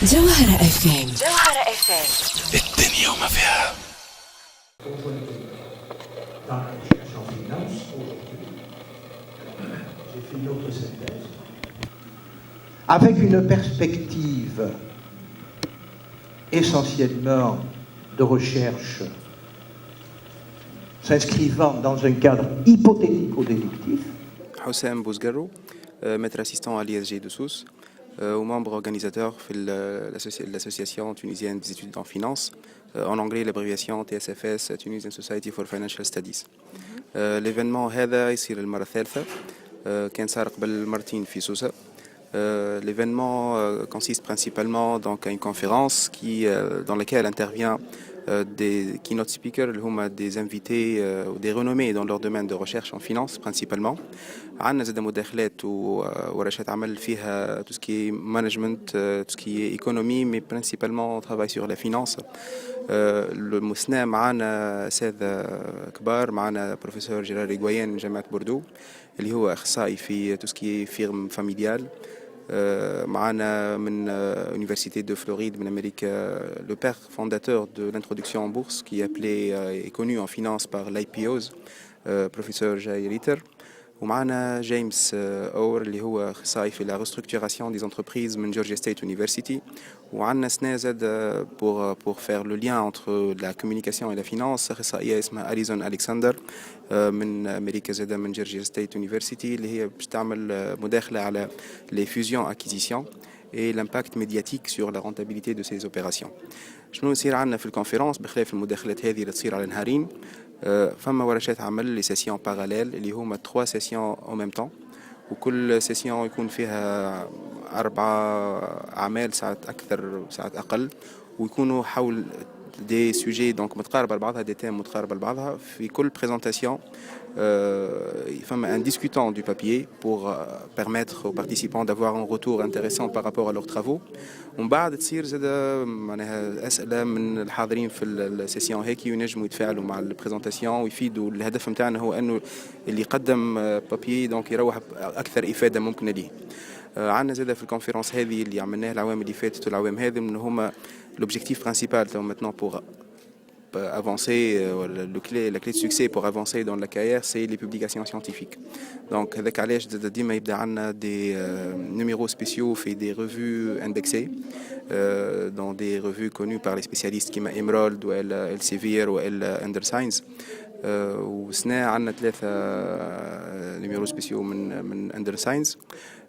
جوهرة اف ام. الدنيا وما فيها. Avec une perspective essentiellement de recherche s'inscrivant dans un cadre hypothético-déductif. Houssam Bouzgarou, maître assistant à l'ISG de Sousse, ou membre organisateur de l'association tunisienne des études en finance, en anglais l'abréviation TSFS, Tunisian Society for Financial Studies. L'événement هذا يصير المرة الثالثة، كان صار قبل مرتين في سوسة. L'événement consiste principalement donc à une conférence dans laquelle intervient des keynote speakers, des invités ou des renommés dans leur domaine de recherche en finance principalement. عندنا زاد مداخلات ورشات عمل فيها tout ce qui est management, tout ce qui est économie, mais principalement on travaille sur la finance. المثنى معنا أساتذة كبار، معنا بروفيسور جيرار ريغويان من جامعة بوردو اللي هو أخصائي في tout ce qui est firme familiale. معنا من Université de Floride من Amérique, le père fondateur de l'introduction en bourse qui est appelé et connu en finance par l'IPOs, professeur Jay Ritter. ومعنا جيمس أور اللي هو أخصائي في la restructuration des entreprises من Georgia State University. وعندنا سنة زاد pour faire le lien entre la communication et la finance أخصائية اسمها أليزون ألكسندر من أمريكا زاد من Georgia State University اللي هي باش تعمل مداخلة على les fusions acquisitions et l'impact médiatique sur la rentabilité de ces opérations. شنو يصير عندنا في الكونفرنس بخلاف المداخلات هذه اللي تصير على نهارين؟ فما ورشات عمل لي سيسيون باراليل اللي هما 3 سيسيون او ميم طون، وكل سيسيون يكون فيها 4 أعمال، ساعات أكثر ساعات أقل، ويكونوا حول des sujets donc متقاربة لبعضها، des thèmes متقاربة لبعضها. في كل présentation un discutant du papier pour permettre aux participants d'avoir un retour intéressant par rapport à leurs travaux. ومن بعد تصير زاد معناها أسئلة من الحاضرين في السيسيون هيك ينجموا يتفاعلوا مع البريزنتاسيون ويفيدوا. الهدف متاعنا هو أنه اللي يقدم بابي دونك يروح أكثر إفادة ممكنة ليه. عندنا زاد في الكونفرنس هذه اللي عملناها العوام اللي فاتت والعوام هذه من هما l'objectif principal maintenant pour avancer, la clé de succès pour avancer dans la carrière, c'est les publications scientifiques. Donc avec علاش ديما يبدا عندنا des numéros spéciaux في des revues indexées dans des revues connues par les spécialistes كيما Emerald ou Elsevier ou Underscience. وسنة عندنا 3 numéros spéciaux من Underscience.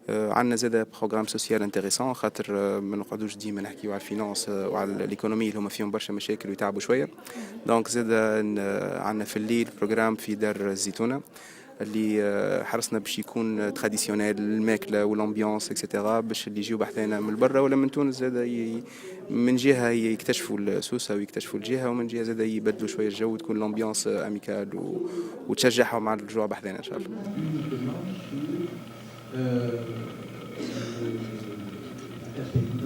عندنا زاد بروغرام سوسيال انتريسون خاطر ما نقعدوش ديما نحكيو على الفينانس وعلى الايكونومي اللي هما فيهم برشا مشاكل ويتعبوا شويه. دونك زاد عندنا في الليل بروغرام في دار الزيتونه اللي حرصنا باش يكون تراديسيونيل، الماكله والامبيونس اكسيتيرا، باش اللي يجيو بحثنا من برا ولا من تونس زاد من جهه يكتشفوا السوسه ويكتشفوا الجهه، ومن جهه زاد يبدلوا شويه الجو وتكون الامبيونس اميكال وتشجعهم على الرجوع بحثنا ان شاء الله.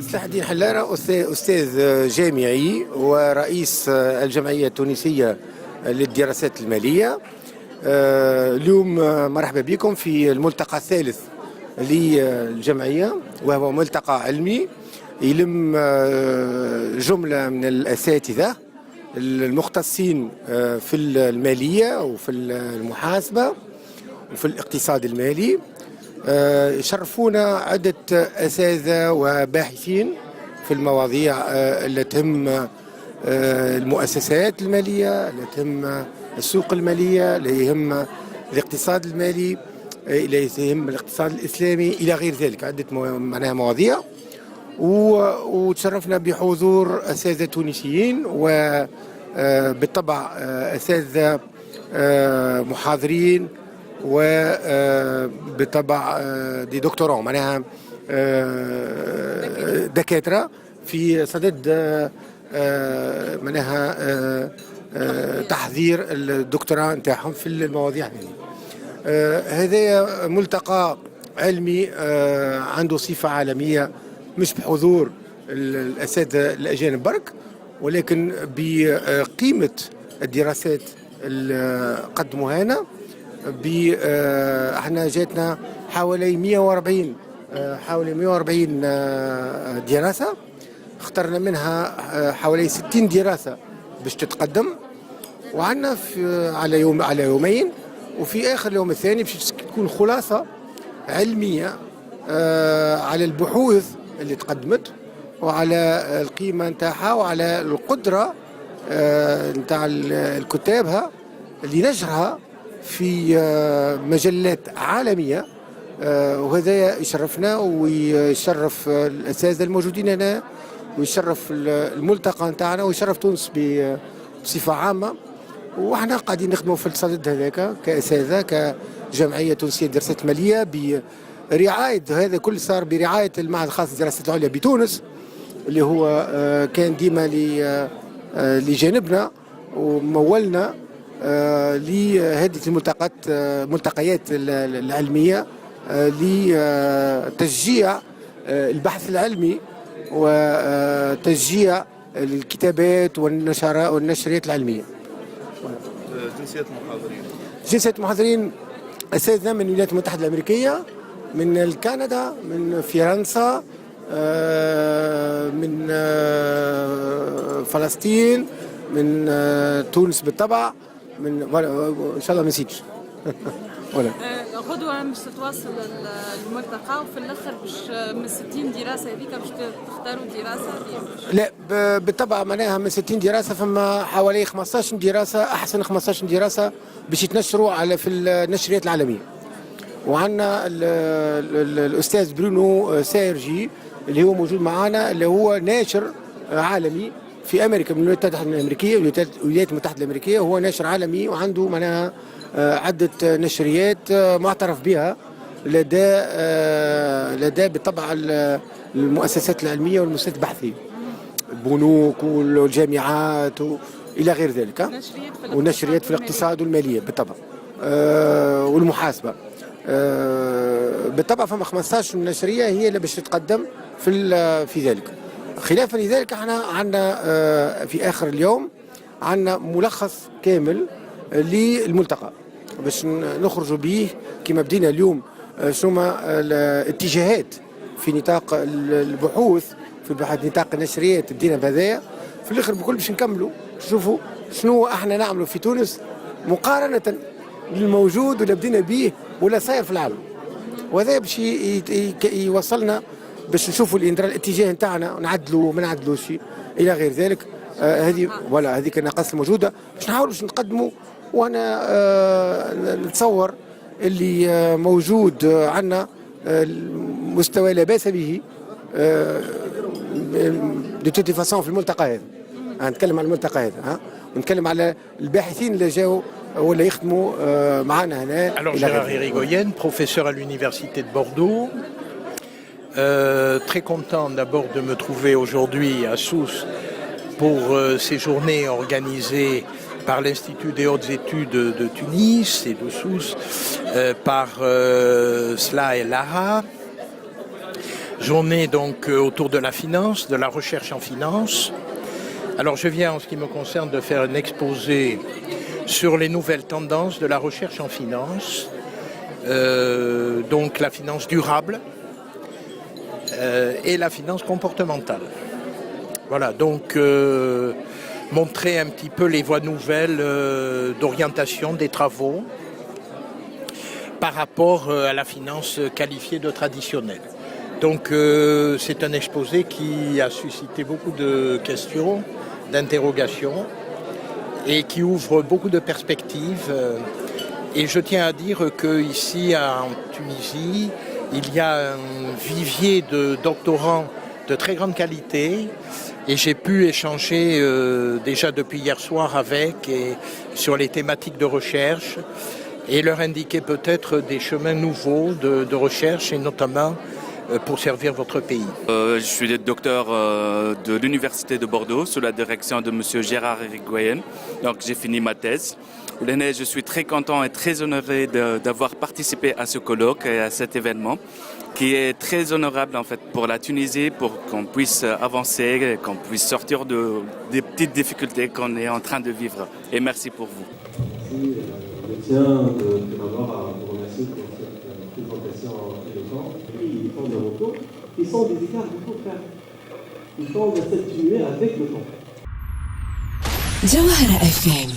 صلاح الدين حلارة أستاذ جامعي ورئيس الجمعية التونسية للدراسات المالية. اليوم مرحبا بكم في الملتقى الثالث للجمعية، وهو ملتقى علمي يلم جملة من الأساتذة المختصين في المالية وفي المحاسبة وفي الاقتصاد المالي. شرفونا عدة أساتذة وباحثين في المواضيع اللي تهم المؤسسات المالية، اللي تهم السوق المالية، اللي يهم الاقتصاد المالي، اللي يهم الاقتصاد الإسلامي إلى غير ذلك، عدة معناها مواضيع. وتشرفنا بحضور أساتذة تونسيين وبالطبع أساتذة محاضرين وبالطبع دي دكتوراه معناها دكاترة في صدد معناها تحضير الدكتوراه نتاعهم في المواضيع هذه. هذا ملتقى علمي عنده صفة عالمية، مش بحضور الأساتذة الأجانب برك، ولكن بقيمة الدراسات اللي قدموها لنا. احنا جاتنا حوالي 140 دراسة اخترنا منها حوالي 60 دراسة باش تتقدم، وعندنا على يومين، وفي آخر اليوم الثاني باش تكون خلاصة علمية على البحوث اللي تقدمت وعلى القيمة نتاعها وعلى القدرة نتاع الكتابها لنشرها في مجلات عالمية. وهذا يشرفنا ويشرف الأساتذة الموجودين هنا ويشرف الملتقى نتاعنا ويشرف تونس بصفة عامة. وإحنا قاعدين نخدموا في الصدد هذاك كأساتذة كجمعية تونسية للدراسات المالية برعاية، هذا كل صار برعاية المعهد الخاص للدراسات العليا بتونس اللي هو كان ديما لجانبنا ومولنا لهذه الملتقيات العلمية لتشجيع البحث العلمي وتشجيع الكتابات والنشريات العلمية. جنسية المحاضرين أساتذة من الولايات المتحدة الأمريكية، من كندا، من فرنسا، من فلسطين، من تونس بالطبع، من إن شاء الله ما نسيتش. غدوة مش تتواصل الملتقى وفي الآخر باش من 60 دراسة هذيك باش تختاروا دراسة هذه؟ لا بالطبع معناها من 60 دراسة فما حوالي 15 دراسة، أحسن 15 دراسة باش يتنشروا في النشريات العالمية. وعندنا الأستاذ برونو سيرجي اللي هو موجود معنا، اللي هو ناشر عالمي في أمريكا من الولايات المتحدة الأمريكية، الولايات المتحدة الأمريكية، هو ناشر عالمي وعنده معناها عدة نشريات معترف بها لدى بالطبع المؤسسات العلمية والمؤسسات البحثية، البنوك والجامعات إلى غير ذلك، ونشريات في الاقتصاد والمالية بالطبع والمحاسبة. بالطبع فما 15 نشرية هي اللي باش تتقدم في ذلك. خلافا لذلك احنا عندنا في آخر اليوم عندنا ملخص كامل للملتقى باش نخرجوا به كما بدينا اليوم شنو الاتجاهات في نطاق البحوث، في نطاق النشريات بدينا بهذايا، في الاخر بكل باش نكملوا نشوفوا شنو احنا نعملوا في تونس مقارنة بالموجود ولا بدينا به ولا صاير في العالم. وهذا باش يوصلنا باش نشوفوا الاتجاه نتاعنا ونعدلوا وما نعدلوش الى غير ذلك. هذه ولا هذيك النقاط الموجوده باش نحاولوا باش نقدموا. وانا نتصور اللي موجود عندنا مستوى لا باس به دو توتي فاسون في الملتقى هذا. نتكلم على الملتقى هذا ونتكلم على الباحثين اللي جاوا ولا يخدموا معنا هنا. Alors Gérard Irigoyen, professeur à l'université de Bordeaux. Très content d'abord de me trouver aujourd'hui à Sousse pour ces journées organisées par l'Institut des hautes études de Tunis et de Sousse, par SLA et Lara. Journée donc autour de la finance, de la recherche en finance. Alors je viens en ce qui me concerne de faire un exposé sur les nouvelles tendances de la recherche en finance, donc la finance durable et la finance comportementale. Voilà, donc montrer un petit peu les voies nouvelles d'orientation des travaux par rapport à la finance qualifiée de traditionnelle. Donc c'est un exposé qui a suscité beaucoup de questions, d'interrogations et qui ouvre beaucoup de perspectives. Et je tiens à dire qu'ici en Tunisie, il y a un vivier de doctorants de très grande qualité et j'ai pu échanger déjà depuis hier soir sur les thématiques de recherche et leur indiquer peut-être des chemins nouveaux de recherche et notamment pour servir votre pays. Je suis le docteur de l'Université de Bordeaux sous la direction de M. Gérard Irigoyen. Donc j'ai fini ma thèse. Je suis très content et très honoré d'avoir participé à ce colloque et à cet événement qui est très honorable en fait pour la Tunisie, pour qu'on puisse avancer, qu'on puisse sortir des petites difficultés qu'on est en train de vivre. Et merci pour vous. Je tiens d'abord à vous remercier pour cette présentation éloquente. Les fondamentaux qui sont des écarts du contraire. Tout ça, on va s'atténuer avec le temps. Jawhara FM.